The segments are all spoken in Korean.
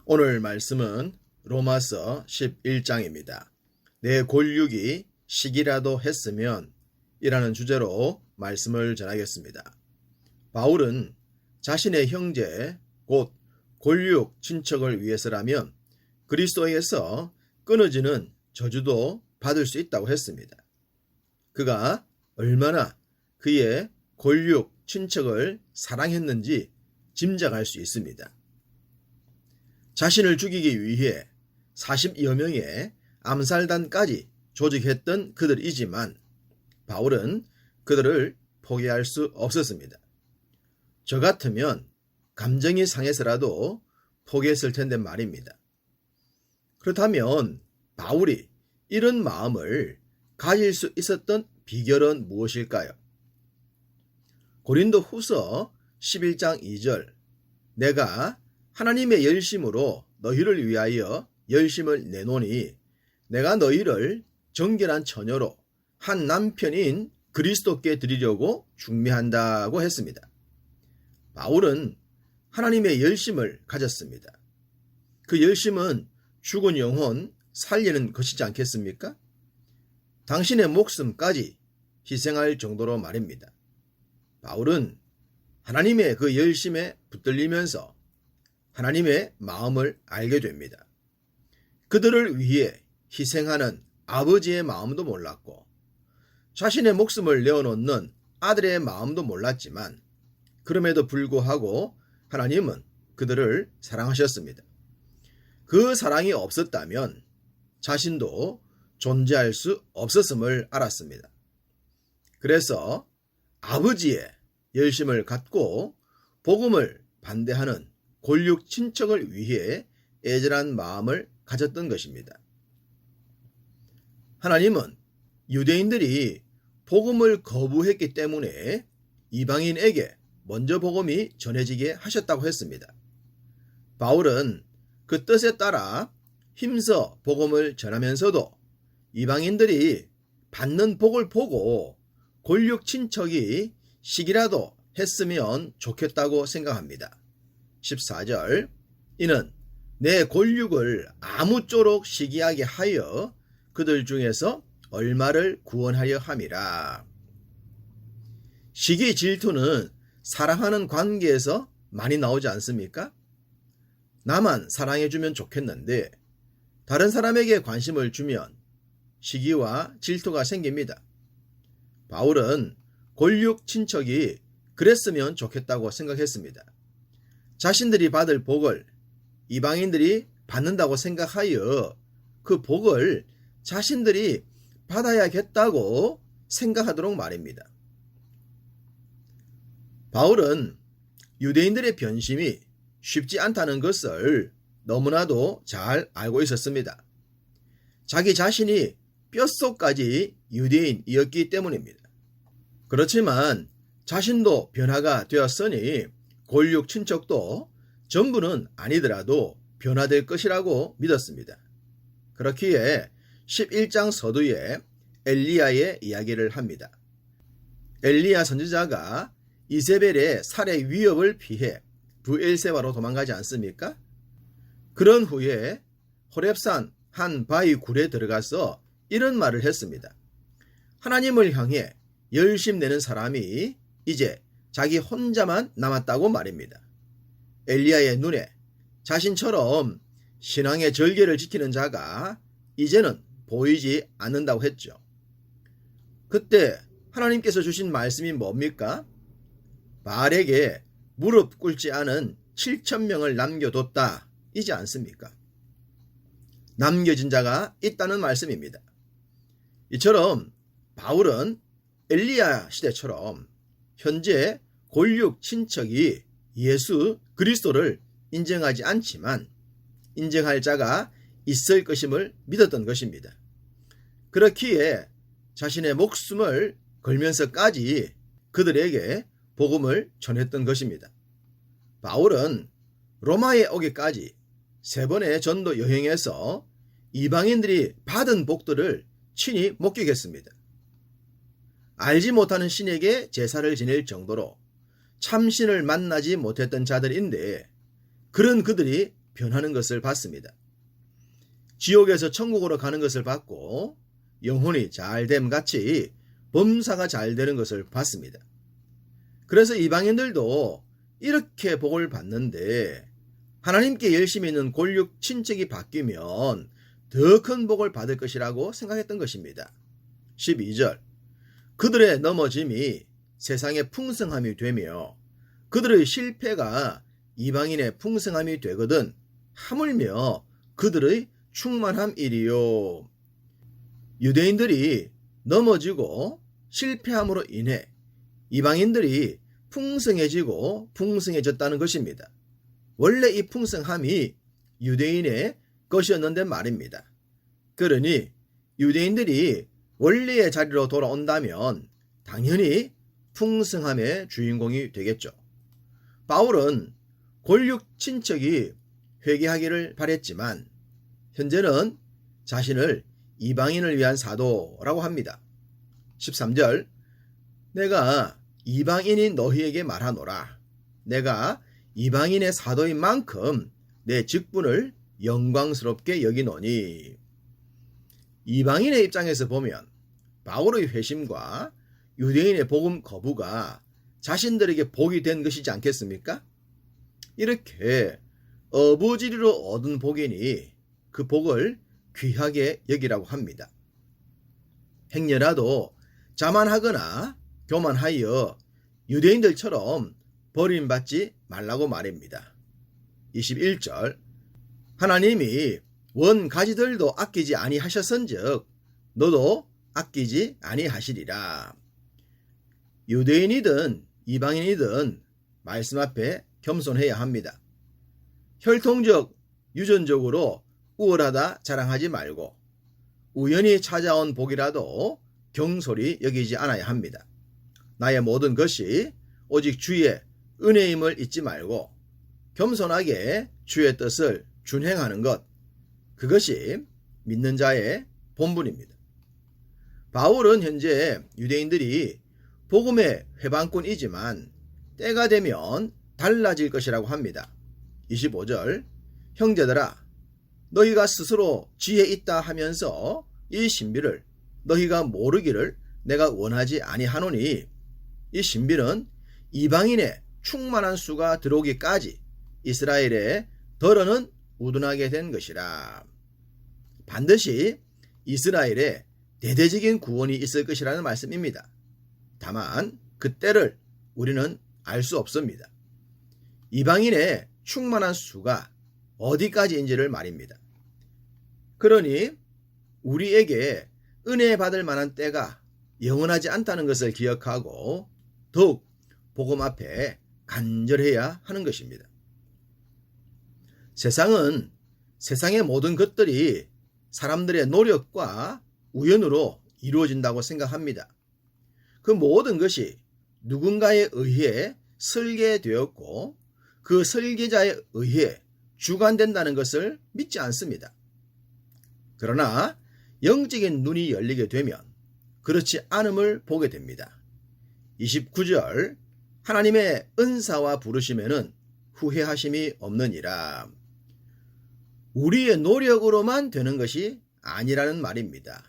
오늘 말씀은 로마서 11장입니다. 내 골육이 식이라도 했으면 이라는 주제로 말씀을 전하겠습니다. 바울은 자신의 형제 곧 골육 친척을 위해서라면 그리스도에서 끊어지는 저주도 받을 수 있다고 했습니다. 그가 얼마나 그의 골육 친척을 사랑했는지 짐작할 수 있습니다. 자신을 죽이기 위해 40여 명의 암살단까지 조직했던 그들이지만 바울은 그들을 포기할 수 없었습니다. 저 같으면 감정이 상해서라도 포기했을 텐데 말입니다. 그렇다면 바울이 이런 마음을 가질 수 있었던 비결은 무엇일까요? 고린도 후서 11장 2절 내가 하나님의 열심으로 너희를 위하여 열심을 내노니 내가 너희를 정결한 처녀로 한 남편인 그리스도께 드리려고 중매한다고 했습니다. 바울은 하나님의 열심을 가졌습니다. 그 열심은 죽은 영혼 살리는 것이지 않겠습니까? 당신의 목숨까지 희생할 정도로 말입니다. 바울은 하나님의 그 열심에 붙들리면서 하나님의 마음을 알게 됩니다. 그들을 위해 희생하는 아버지의 마음도 몰랐고 자신의 목숨을 내어놓는 아들의 마음도 몰랐지만 그럼에도 불구하고 하나님은 그들을 사랑하셨습니다. 그 사랑이 없었다면 자신도 존재할 수 없었음을 알았습니다. 그래서 아버지의 열심을 갖고 복음을 반대하는 골육 친척을 위해 애절한 마음을 가졌던 것입니다. 하나님은 유대인들이 복음을 거부했기 때문에 이방인에게 먼저 복음이 전해지게 하셨다고 했습니다. 바울은 그 뜻에 따라 힘써 복음을 전하면서도 이방인들이 받는 복을 보고 골육 친척이 식이라도 했으면 좋겠다고 생각합니다. 14절 이는 내 골육을 아무쪼록 시기하게 하여 그들 중에서 얼마를 구원하려 함이라. 시기 질투는 사랑하는 관계에서 많이 나오지 않습니까? 나만 사랑해주면 좋겠는데 다른 사람에게 관심을 주면 시기와 질투가 생깁니다. 바울은 골육 친척이 그랬으면 좋겠다고 생각했습니다. 자신들이 받을 복을 이방인들이 받는다고 생각하여 그 복을 자신들이 받아야겠다고 생각하도록 말입니다. 바울은 유대인들의 변심이 쉽지 않다는 것을 너무나도 잘 알고 있었습니다. 자기 자신이 뼛속까지 유대인이었기 때문입니다. 그렇지만 자신도 변화가 되었으니 골육 친척도 전부는 아니더라도 변화될 것이라고 믿었습니다. 그렇기에 11장 서두에 엘리야의 이야기를 합니다. 엘리야 선지자가 이세벨의 살해 위협을 피해 브엘세바로 도망가지 않습니까? 그런 후에 호렙산 한 바위 굴에 들어가서 이런 말을 했습니다. 하나님을 향해 열심 내는 사람이 이제 자기 혼자만 남았다고 말입니다. 엘리야의 눈에 자신처럼 신앙의 절개를 지키는 자가 이제는 보이지 않는다고 했죠. 그때 하나님께서 주신 말씀이 뭡니까? 바알에게 무릎 꿇지 않은 7,000명을 남겨뒀다 이지 않습니까? 남겨진 자가 있다는 말씀입니다. 이처럼 바울은 엘리야 시대처럼 현재 골육 친척이 예수 그리스도를 인정하지 않지만 인정할 자가 있을 것임을 믿었던 것입니다. 그렇기에 자신의 목숨을 걸면서까지 그들에게 복음을 전했던 것입니다. 바울은 로마에 오기까지 3번의 전도 여행에서 이방인들이 받은 복들을 친히 목격했습니다. 알지 못하는 신에게 제사를 지낼 정도로 참신을 만나지 못했던 자들인데 그런 그들이 변하는 것을 봤습니다. 지옥에서 천국으로 가는 것을 봤고 영혼이 잘됨 같이 범사가 잘 되는 것을 봤습니다. 그래서 이방인들도 이렇게 복을 받는데 하나님께 열심히 있는 골육 친척이 바뀌면 더 큰 복을 받을 것이라고 생각했던 것입니다. 12절 그들의 넘어짐이 세상의 풍성함이 되며 그들의 실패가 이방인의 풍성함이 되거든 하물며 그들의 충만함이리요. 유대인들이 넘어지고 실패함으로 인해 이방인들이 풍성해지고 풍성해졌다는 것입니다. 원래 이 풍성함이 유대인의 것이었는데 말입니다. 그러니 유대인들이 원래의 자리로 돌아온다면 당연히 풍성함의 주인공이 되겠죠. 바울은 골육 친척이 회개하기를 바랬지만 현재는 자신을 이방인을 위한 사도라고 합니다. 13절 내가 이방인이 너희에게 말하노라. 내가 이방인의 사도인 만큼 내 직분을 영광스럽게 여기노니. 이방인의 입장에서 보면 바울의 회심과 유대인의 복음 거부가 자신들에게 복이 된 것이지 않겠습니까? 이렇게 어부지리로 얻은 복이니 그 복을 귀하게 여기라고 합니다. 행여라도 자만하거나 교만하여 유대인들처럼 버림받지 말라고 말입니다. 21절 하나님이 원가지들도 아끼지 아니하셨은즉 너도 아끼지 아니하시리라. 유대인이든 이방인이든 말씀 앞에 겸손해야 합니다. 혈통적, 유전적으로 우월하다 자랑하지 말고 우연히 찾아온 복이라도 경솔히 여기지 않아야 합니다. 나의 모든 것이 오직 주의 은혜임을 잊지 말고 겸손하게 주의 뜻을 준행하는 것, 그것이 믿는 자의 본분입니다. 바울은 현재 유대인들이 복음의 회방꾼이지만 때가 되면 달라질 것이라고 합니다. 25절 형제들아 너희가 스스로 지혜 있다 하면서 이 신비를 너희가 모르기를 내가 원하지 아니하노니 이 신비는 이방인의 충만한 수가 들어오기까지 이스라엘의 덜어는 우둔하게 된 것이라. 반드시 이스라엘에 대대적인 구원이 있을 것이라는 말씀입니다. 다만 그때를 우리는 알 수 없습니다. 이방인의 충만한 수가 어디까지인지를 말입니다. 그러니 우리에게 은혜 받을 만한 때가 영원하지 않다는 것을 기억하고 더욱 복음 앞에 간절해야 하는 것입니다. 세상은 세상의 모든 것들이 사람들의 노력과 우연으로 이루어진다고 생각합니다. 그 모든 것이 누군가에 의해 설계되었고 그 설계자에 의해 주관된다는 것을 믿지 않습니다. 그러나 영적인 눈이 열리게 되면 그렇지 않음을 보게 됩니다. 29절 하나님의 은사와 부르심에는 후회하심이 없느니라. 우리의 노력으로만 되는 것이 아니라는 말입니다.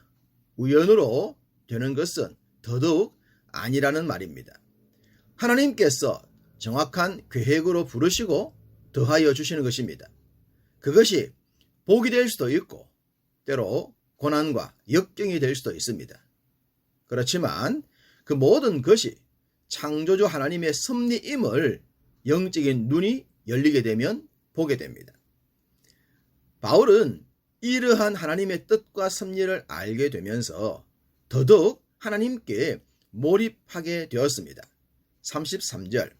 우연으로 되는 것은 더더욱 아니라는 말입니다. 하나님께서 정확한 계획으로 부르시고 더하여 주시는 것입니다. 그것이 복이 될 수도 있고 때로 고난과 역경이 될 수도 있습니다. 그렇지만 그 모든 것이 창조주 하나님의 섭리임을 영적인 눈이 열리게 되면 보게 됩니다. 바울은 이러한 하나님의 뜻과 섭리를 알게 되면서 더더욱 하나님께 몰입하게 되었습니다. 33절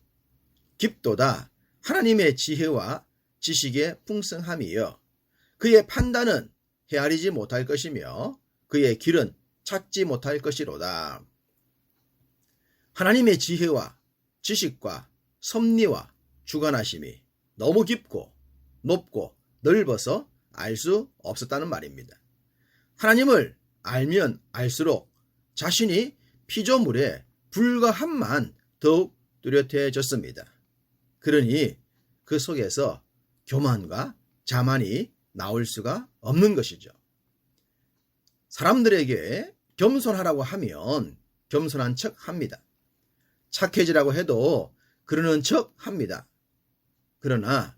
깊도다 하나님의 지혜와 지식의 풍성함이여 그의 판단은 헤아리지 못할 것이며 그의 길은 찾지 못할 것이로다. 하나님의 지혜와 지식과 섭리와 주관하심이 너무 깊고 높고 넓어서 알 수 없었다는 말입니다. 하나님을 알면 알수록 자신이 피조물의 불과함만 더욱 뚜렷해졌습니다. 그러니 그 속에서 교만과 자만이 나올 수가 없는 것이죠. 사람들에게 겸손하라고 하면 겸손한 척 합니다. 착해지라고 해도 그러는 척 합니다. 그러나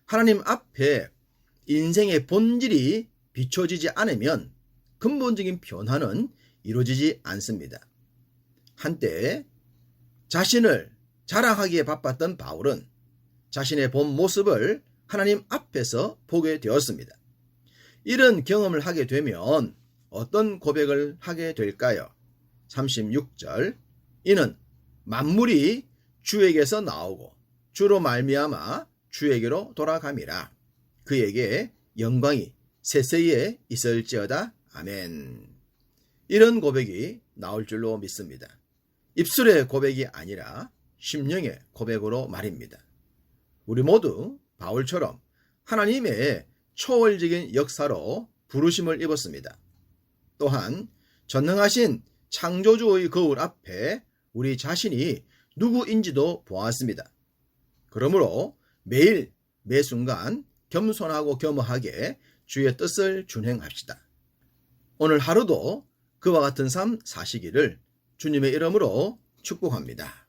하나님 앞에 인생의 본질이 비춰지지 않으면 근본적인 변화는 이루어지지 않습니다. 한때 자신을 자랑하기에 바빴던 바울은 자신의 본 모습을 하나님 앞에서 보게 되었습니다. 이런 경험을 하게 되면 어떤 고백을 하게 될까요? 36절, 이는 만물이 주에게서 나오고 주로 말미암아 주에게로 돌아감이라. 그에게 영광이 세세에 있을지어다. 아멘. 이런 고백이 나올 줄로 믿습니다. 입술의 고백이 아니라 심령의 고백으로 말입니다. 우리 모두 바울처럼 하나님의 초월적인 역사로 부르심을 입었습니다. 또한 전능하신 창조주의 거울 앞에 우리 자신이 누구인지도 보았습니다. 그러므로 매일 매순간 겸손하고 겸허하게 주의 뜻을 준행합시다. 오늘 하루도 그와 같은 삶 사시기를 주님의 이름으로 축복합니다.